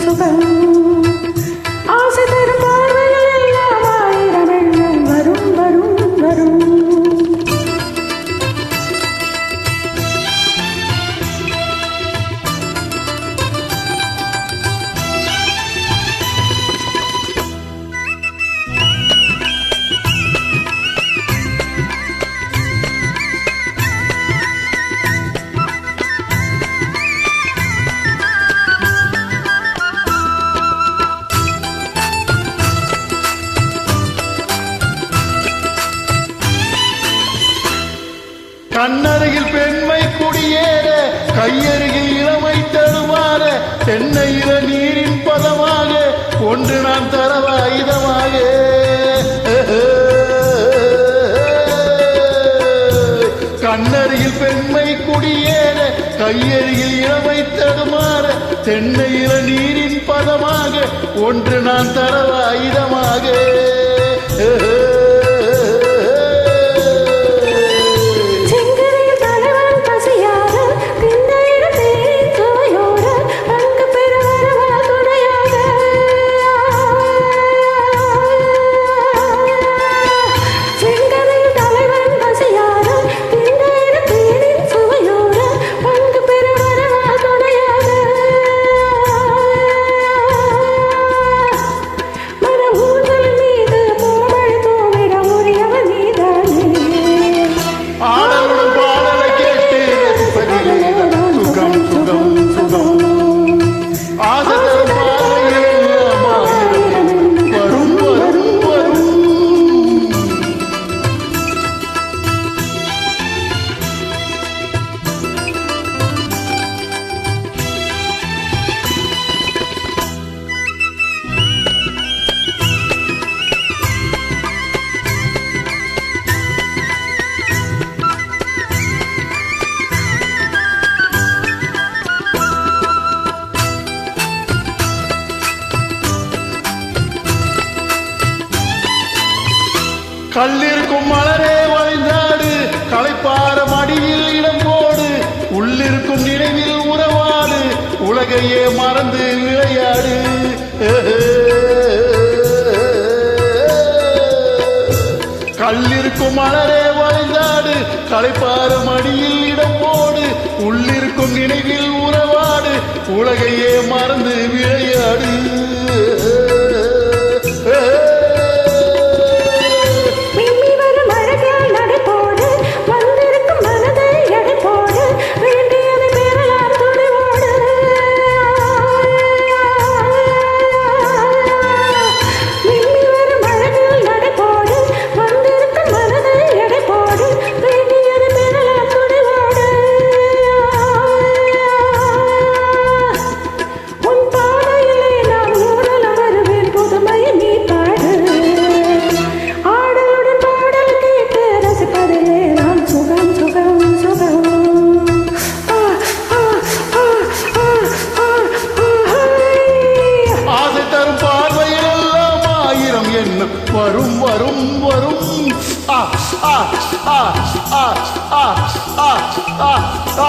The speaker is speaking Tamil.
சுகம் ஆசை தரும் பார்வைகள் எல்லாம் ஆயிரம் எண்ணம் வரும் வரும் வரும் கண்ணருகில் பெண்மை குடியேற கையருகில் இளமை தருமாற தென்னையில நீரின் பதமாக ஒன்று நான் தரவாயுதமாக கண்ணருகில் பெண்மை குடியேற கையருகில் இளமை தருமாற தென்னையில நீரின் பதமாக ஒன்று நான் தரவாயுதமாக கல்லிருக்கும் மலரே வளைந்தாடு களைப்பார மடியில் இடம் போடு உள்ளிருக்கும் நினைவில் உறவாடு உலகையே மறந்து விளையாடு கல்லிருக்கும் மலரே வளைந்தாடு களைப்பார மடியில் இடம் போடு உள்ளிருக்கும் நினைவில் உறவாடு உலகையே மறந்து விளையாடு வரும் வரும் வரும் ஆ ஆ ஆ ஆ ஆ ஆ ஆ ஆ